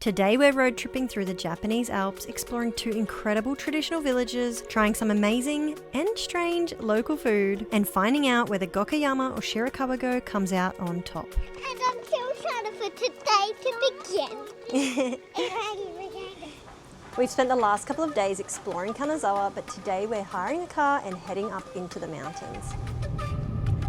Today we're road tripping through the Japanese Alps, exploring 2 incredible traditional villages, trying some amazing and strange local food, and finding out whether Gokayama or Shirakawa-go comes out on top. And I'm so excited for today to begin. We've spent the last couple of days exploring Kanazawa, but today we're hiring a car and heading up into the mountains.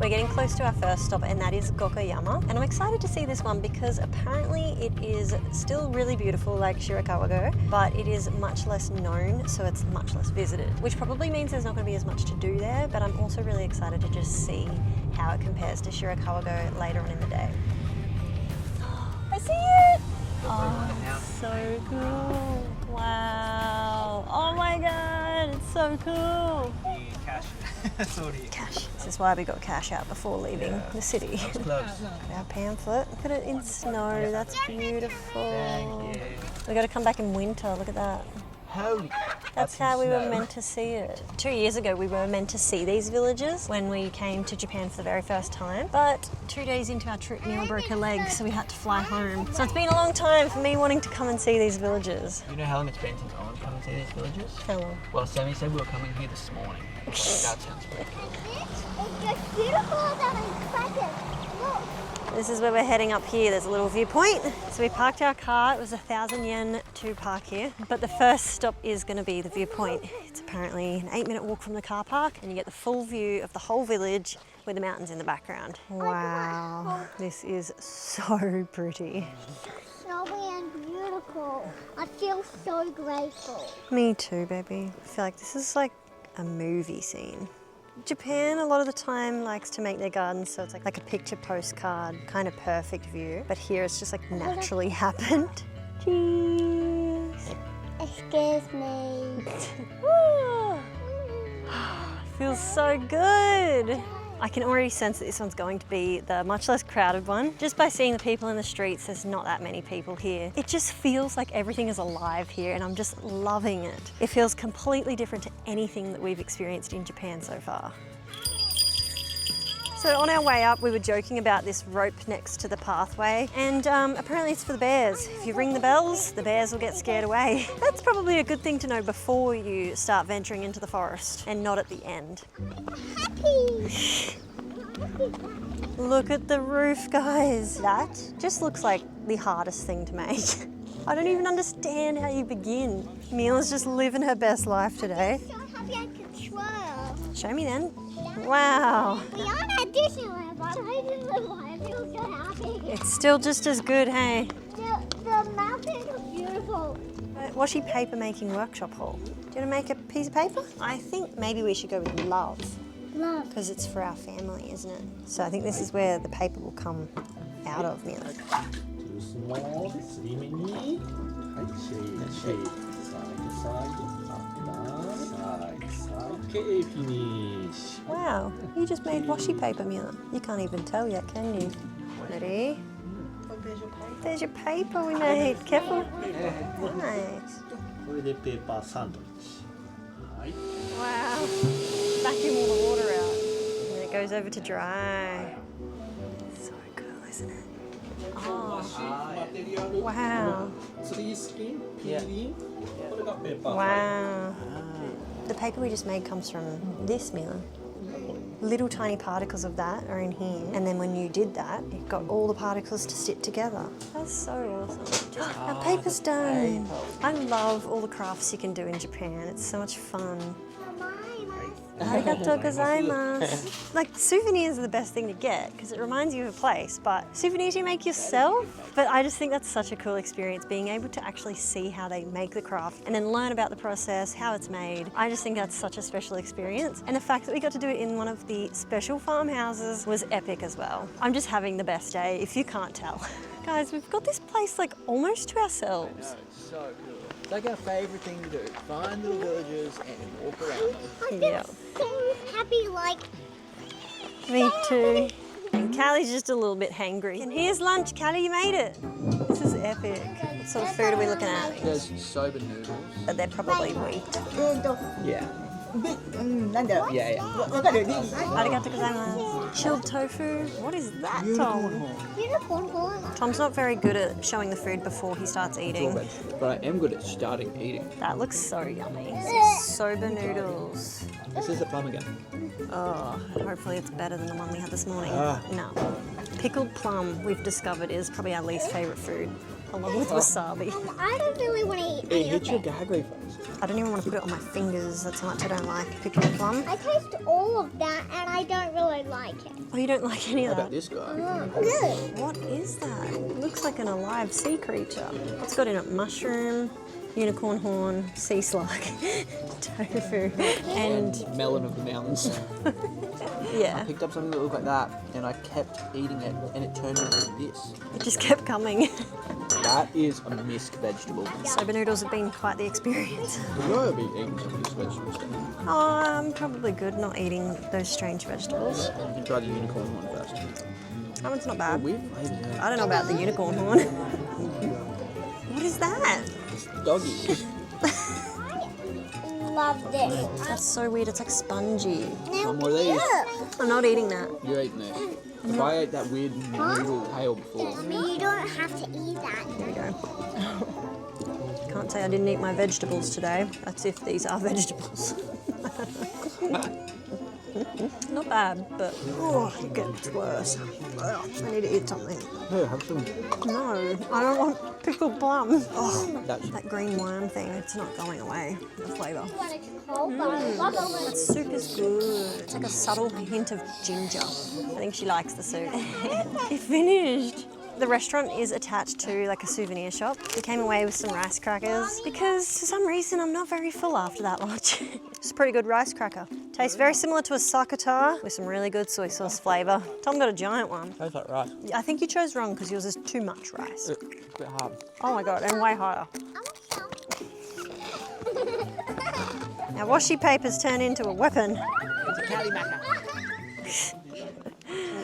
We're getting close to our first stop, and that is Gokayama, and I'm excited to see this one because apparently it is still really beautiful like Shirakawa-go, but it is much less known, so it's much less visited, which probably means there's not going to be as much to do there, but I'm also really excited to just see how it compares to Shirakawa-go later on in the day. I see it! Oh, it's so cool. Wow. Oh my god, it's so cool. Cash. This is why we got cash out before leaving the city. Our pamphlet. Look at it in snow. That's beautiful. We got to come back in winter. Look at that. That's how we were meant to see it. 2 years ago we were meant to see these villages when we came to Japan for the very first time, but 2 days into our trip Neil broke her leg, so we had to fly home. So it's been a long time for me wanting to come and see these villages. You know how long it's been since I want to come and see these villages? How long? Well, Sammy said we were coming here this morning. That sounds pretty cool. It's just beautiful than I expected. Look. This is where we're heading up here. There's a little viewpoint. So we parked our car. It was 1,000 yen to park here. But the first stop is going to be the viewpoint. It's apparently an 8-minute walk from the car park, and you get the full view of the whole village with the mountains in the background. Wow, this is so pretty. Snowy and beautiful. I feel so grateful. Me too, baby. I feel like this is like a movie scene. Japan a lot of the time likes to make their gardens so it's like a picture postcard, kind of perfect view. But here it's just like naturally happened. Cheese. Excuse me. Feels so good. I can already sense that this one's going to be the much less crowded one. Just by seeing the people in the streets, there's not that many people here. It just feels like everything is alive here, and I'm just loving it. It feels completely different to anything that we've experienced in Japan so far. So on our way up, we were joking about this rope next to the pathway, and apparently it's for the bears. If you ring the bells, the bears will get scared away. That's probably a good thing to know before you start venturing into the forest, and not at the end. Happy. Look at the roof, guys. That just looks like the hardest thing to make. I don't even understand how you begin. Mila's just living her best life today. So happy I control. Show me then. Wow. We are at Disneyland, but I feel so happy. It's still just as good, hey? The mountains are beautiful. Washi paper making workshop hall. Do you want to make a piece of paper? I think maybe we should go with love. Love. Because it's for our family, isn't it? So I think this is where the paper will come out of, Mila. Too small, slimmy. Shade. Side. Okay, finish. Wow, you just made washi paper, Mila. You can't even tell yet, can you? Ready? There's your paper we made. Careful. Nice. Paper sandwich. Wow. Vacuum all the water out. And then it goes over to dry. So cool, isn't it? Oh. Wow. 3 skin, peeling. Wow. The paper we just made comes from this, Mila. Little tiny particles of that are in here, and then when you did that, it got all the particles to stick together. That's so awesome. Our paper's done. I love all the crafts you can do in Japan. It's so much fun. Arigatou gozaimasu. Like, souvenirs are the best thing to get because it reminds you of a place, but souvenirs you make yourself. But I just think that's such a cool experience, being able to actually see how they make the craft and then learn about the process, how it's made. I just think that's such a special experience. And the fact that we got to do it in one of the special farmhouses was epic as well. I'm just having the best day, if you can't tell. Guys, we've got this place like almost to ourselves. It's so cool. It's like our favourite thing to do. Find little villages and walk around them. I feel so happy, like. Me too. And Callie's just a little bit hangry. And here's lunch, Callie, you made it. This is epic. What sort of food are we looking at? There's soba noodles. But they're probably wheat. Yeah. なんだろう Yeah, yeah. わかる Arigatou gozaimasu. Chilled tofu. What is that, Tom? Unicorn horn. Tom's not very good at showing the food before he starts eating. But I am good at starting eating. That looks so yummy. Soba noodles. This is the plum again. Oh, hopefully it's better than the one we had this morning. Ah. No. Pickled plum, we've discovered, is probably our least favourite food, along with wasabi. I don't really want to eat It any of hits your it. gag reflex. I don't even want to put it on my fingers. That's how much I don't like pickled plum. I taste all of that and I don't really like it. Oh, you don't like any How of about that? this guy? Good. What is that? It looks like an alive sea creature. It's got in it mushroom, unicorn horn, sea slug, tofu, and Melon of the mountains. yeah, Picked up something that looked like that, and I kept eating it, and it turned into this. it just kept coming. That is a misc vegetable. Soba noodles have been quite the experience. Would you ever be eating some of this vegetable stuff? Oh, I'm probably good not eating those strange vegetables. You can try the unicorn one first. That one's not They're bad. weird flavours. I don't know about the unicorn horn. What is that? It's doggy. Love this. That's so weird. It's like spongy. One more of these. I'm not eating that. You're eating this. If I ate that weird noodle tail before, You don't have to eat that. There we go. Can't say I didn't eat my vegetables today. That's if these are vegetables. Not bad, but oh, it gets worse. Ugh, I need to eat something. here, have some. No, I don't want pickled plum. Oh, That's that green worm thing, it's not going away, the flavour. That Soup is good. It's like a subtle hint of ginger. I think she likes the soup. It finished. The restaurant is attached to like a souvenir shop. We came away with some rice crackers because for some reason I'm not very full after that lunch. It's a pretty good rice cracker. Tastes very similar to a sakata with some really good soy sauce flavour. Tom got a giant one. Tastes like rice. I think you chose wrong because yours is too much rice. It's a bit hard. Oh my god, and way higher. Now washi papers turn into a weapon. It's a calimacca.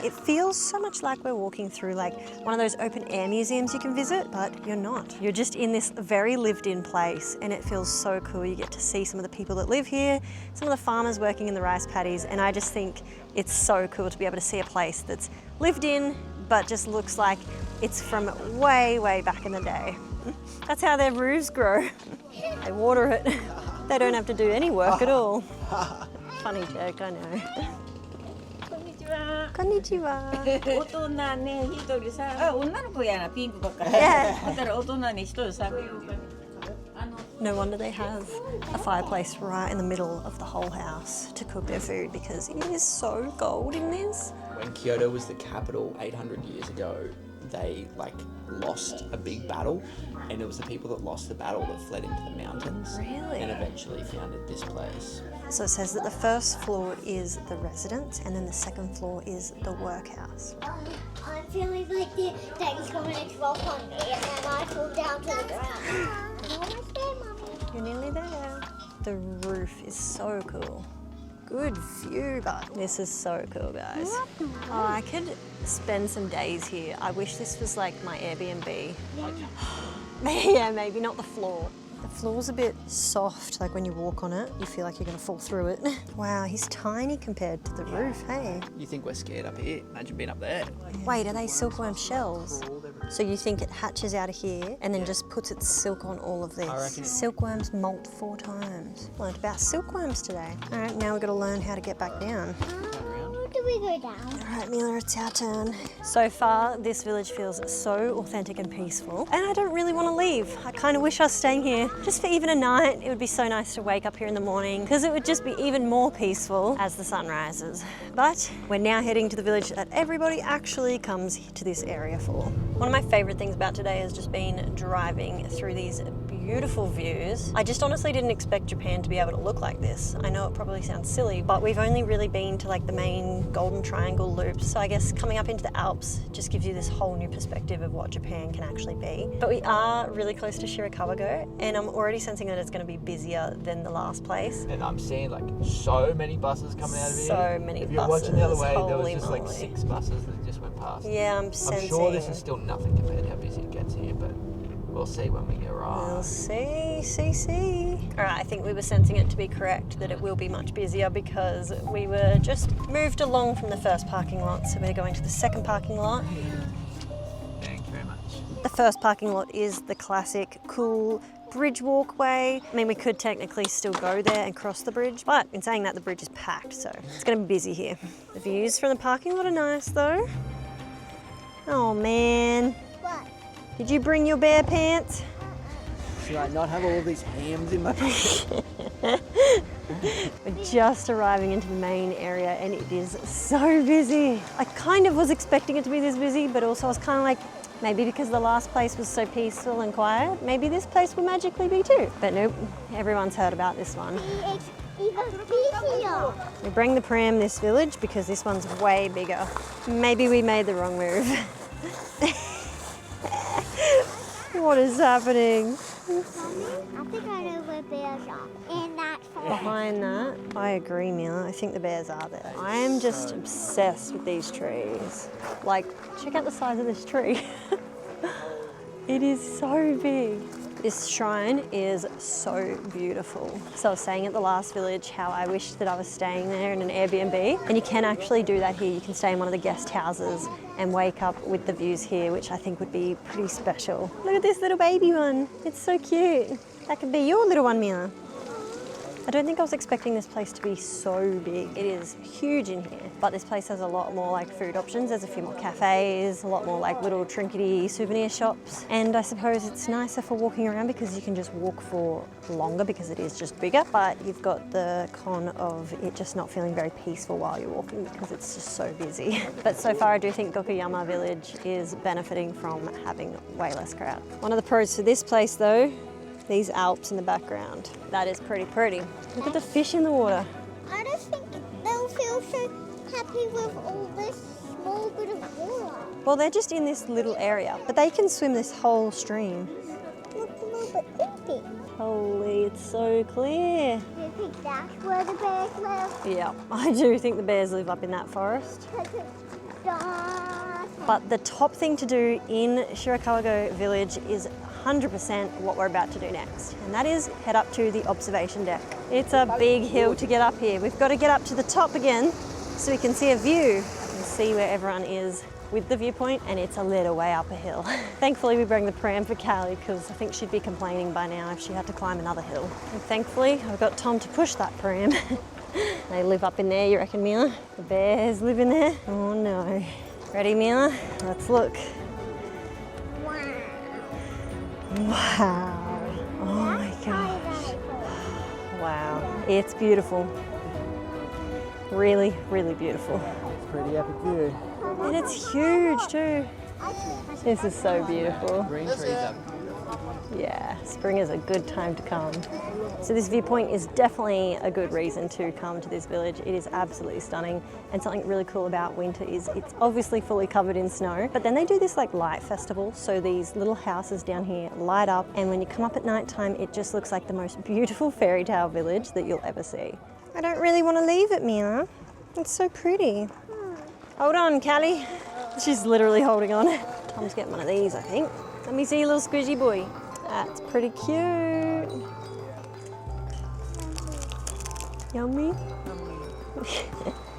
It feels so much like we're walking through like one of those open air museums you can visit, but you're not. You're just in this very lived in place and it feels so cool. You get to see some of the people that live here, some of the farmers working in the rice paddies, and I just think it's so cool to be able to see a place that's lived in, but just looks like it's from way, way back in the day. That's how their roofs grow. They water it. They don't have to do any work at all. Funny joke, I know. こんにちは。大人ね、一人さ、あ、女の子やな、ピンクばっかり。 Yeah. だから大人に一人さ。 No wonder they have a fireplace right in the middle of the whole house to cook their food because it is so cold in this. When Kyoto was the capital 800 years ago, they lost a big battle, and it was the people that lost the battle that fled into the mountains. Really? And eventually founded this place. So it says that the first floor is the residence and then the second floor is the workhouse. I'm feeling like the daddy's coming to drop on me and then I fall down to the ground. I'm almost there, Mummy. You're nearly there. The roof is so cool. Good view, but this is so cool, guys. Oh, I could spend some days here. I wish this was like my Airbnb. Yeah, maybe not the floor. The floor's a bit soft, like when you walk on it, you feel like you're gonna fall through it. Wow, he's tiny compared to the roof, hey? You think we're scared up here? Imagine being up there. Wait, are they silkworm shells? So you think it hatches out of here and then just puts its silk on all of I this? reckon- Silkworms molt 4 times. Learned about silkworms today. All right, now we've got to learn how to get back down. How do we go down? All right, Mila, it's our turn. So far, this village feels so authentic and peaceful, and I don't really want to leave. I kind of wish I was staying here just for even a night. It would be so nice to wake up here in the morning because it would just be even more peaceful as the sun rises. But we're now heading to the village that everybody actually comes to this area for. One of my favorite things about today has just been driving through these beautiful views. I just honestly didn't expect Japan to be able to look like this. I know it probably sounds silly, but we've only really been to like the main Golden Triangle loops. So I guess coming up into the Alps just gives you this whole new perspective of what Japan can actually be. But we are really close to Shirakawa-go, and I'm already sensing that it's going to be busier than the last place. And I'm seeing so many buses coming out of here. So many If you're watching the other buses, way, there was holy just moly. 6 buses that just went past. Yeah, I'm sensing. I'm sure this is still nothing compared to how busy it gets here, but We'll see when we arrive. We'll see. All right, I think we were sensing it to be correct that it will be much busier because we were just moved along from the first parking lot. So we're going to the second parking lot. Thank you very much. The first parking lot is the classic cool bridge walkway. I mean, we could technically still go there and cross the bridge, but in saying that, the bridge is packed, so it's gonna be busy here. The views from the parking lot are nice though. Oh man. What? Did you bring your bear pants? Should I not have all of these hams in my pocket? We're just arriving into the main area and it is so busy. I kind of was expecting it to be this busy, but also I was kind of like, maybe because the last place was so peaceful and quiet, maybe this place will magically be too. But nope, everyone's heard about this one. It's even busier. We bring the pram this village because this one's way bigger. Maybe we made the wrong move. What is happening? I think I know where bears are. In that forest. Behind that, I agree, Mila. I think the bears are there. I am just obsessed with these trees. Like, check out the size of this tree. It is so big. This shrine is so beautiful. So I was saying at the last village how I wished that I was staying there in an Airbnb, and you can actually do that here. You can stay in one of the guest houses and wake up with the views here, which I think would be pretty special. Look at this little baby one. It's so cute. That could be your little one, Mila. I don't think I was expecting this place to be so big. It is huge in here, but this place has a lot more like food options. There's a few more cafes, a lot more like little trinkety souvenir shops. And I suppose it's nicer for walking around because you can just walk for longer because it is just bigger, but you've got the con of it just not feeling very peaceful while you're walking because it's just so busy. But so far I do think Gokayama village is benefiting from having way less crowd. One of the pros for this place though, these Alps in the background. That is pretty pretty. Look at the fish in the water. I don't think they'll feel so happy with all this small bit of water. Well, they're just in this little area, but they can swim this whole stream. Looks a little bit empty. Holy, it's so clear. Do you think that's where the bears live? Yeah, I do think the bears live up in that forest. Because it's dark. But the top thing to do in Shirakawa-go village is 100% what we're about to do next, and that is head up to the observation deck. It's a big hill to get up here. We've got to get up to the top again so we can see a view and see where everyone is with the viewpoint, and it's a little way up a hill. Thankfully we bring the pram for Callie because I think she'd be complaining by now if she had to climb another hill. And thankfully I've got Tom to push that pram. They live up in there, you reckon, Mila? The bears live in there? Oh no. Ready, Mila? Let's look. Wow. Oh my gosh. Wow. It's beautiful. Really, really beautiful. It's pretty epic view. And it's huge too. This is so beautiful. Green trees up. Yeah, spring is a good time to come. So this viewpoint is definitely a good reason to come to this village. It is absolutely stunning, and something really cool about winter is it's obviously fully covered in snow, but then they do this like light festival, so these little houses down here light up, and when you come up at night time it just looks like the most beautiful fairy tale village that you'll ever see. I don't really want to leave it, Mila. It's so pretty. Hold on, Callie. She's literally holding on. Tom's getting one of these, I think. Let me see your little squishy boy. That's pretty cute. Yummy.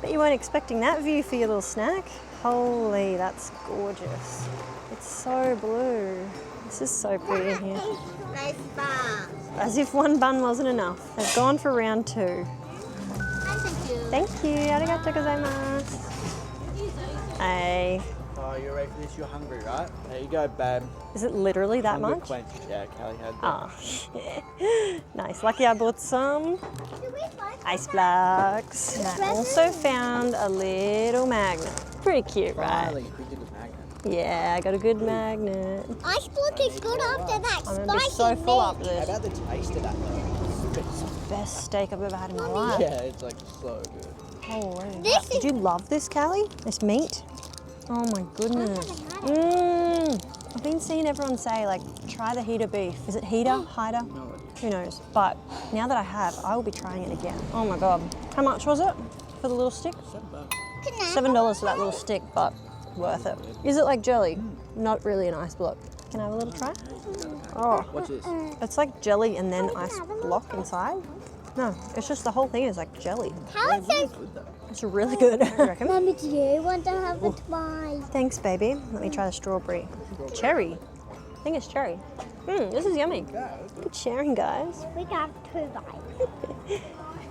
Bet you weren't expecting that view for your little snack. Holy, that's gorgeous. It's so blue. This is so pretty in here. Nice bar. As if one bun wasn't enough. They've gone for round 2. Thank you. Arigatou gozaimasu. Hey. Oh, you're ready for this? You're hungry, right? There you go, babe. Is it literally that Hunger much? quench. Yeah, Callie had that. Ah. Nice. Lucky I bought some ice blocks. And I also found a little magnet. Pretty cute, right? Finally, we did a magnet. Yeah, I got a good magnet. Ice block is good after that I'm gonna be spicy so full meat. after How this. about the taste of that though? It's the best steak I've ever had in my life. Yeah, it's like so good. Holy. This Did you love this, Callie? This meat? Oh my goodness. I've been seeing everyone say, like, try the Hida beef. Is it Hida? Hida? Who knows? But now that I have, I will be trying it again. Oh my God. How much was it for the little stick? $7 for that little stick, but worth it. Is it like jelly? Not really an ice block. Can I have a little try? Oh, Watch this. it's like jelly and then ice block inside. No, it's just the whole thing is like jelly. How is it? Good though. It's really good, I reckon. Mommy, do you want to have a try? Thanks, baby. Let me try the strawberry. Cherry. I think it's cherry. This is yummy. Good sharing, guys. We got 2 bites.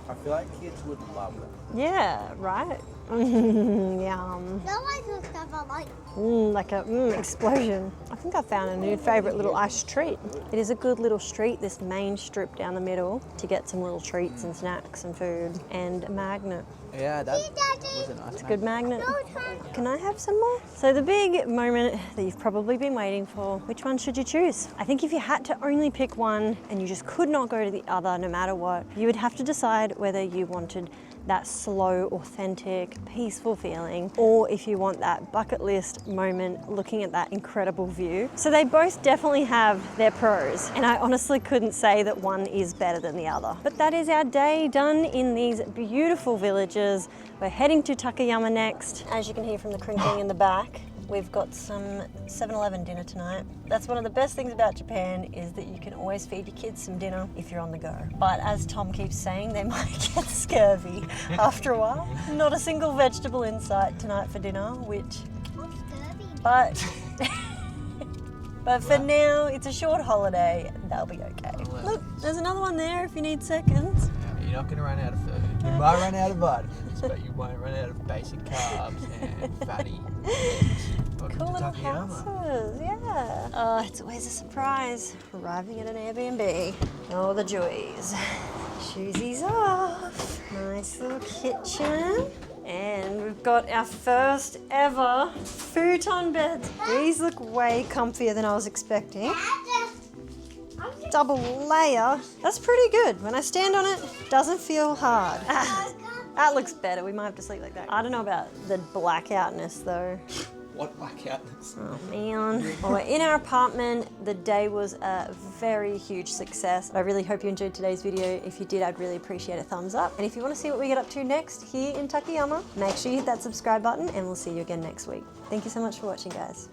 I feel like kids would love that. Yeah, right? Yum. No one stuff I like. Like a explosion. I think I found a new favourite little ice treat. It is a good little street, this main strip down the middle, to get some little treats and snacks and food and a magnet. Yeah, that Daddy. was a nice Good magnet. No time. Can I have some more? So the big moment that you've probably been waiting for, which one should you choose? I think if you had to only pick one and you just could not go to the other no matter what, you would have to decide whether you wanted that slow, authentic, peaceful feeling, or if you want that bucket list moment looking at that incredible view. So they both definitely have their pros, and I honestly couldn't say that one is better than the other. But that is our day done in these beautiful villages. We're heading to Takayama next. As you can hear from the crinkling in the back, we've got some 7-Eleven dinner tonight. That's one of the best things about Japan, is that you can always feed your kids some dinner if you're on the go. But as Tom keeps saying, they might get scurvy after a while. Not a single vegetable in sight tonight for dinner, which, but for now, it's a short holiday. They'll be okay. Look, there's another one there if you need seconds. You're not going to run out of food. You might run out of vitamins, but you won't run out of basic carbs and fatty. Cool little houses, yeah. Oh, it's always a surprise arriving at an Airbnb. Oh, the joys. Shoesies off. Nice little kitchen. And we've got our first ever futon beds. These look way comfier than I was expecting. Double layer. That's pretty good. When I stand on it, doesn't feel hard. That looks better. We might have to sleep like that. I don't know about the blackoutness though. What blackoutness? Oh man. Well, we're in our apartment. The day was a very huge success. I really hope you enjoyed today's video. If you did, I'd really appreciate a thumbs up. And if you want to see what we get up to next here in Takayama, make sure you hit that subscribe button and we'll see you again next week. Thank you so much for watching, guys.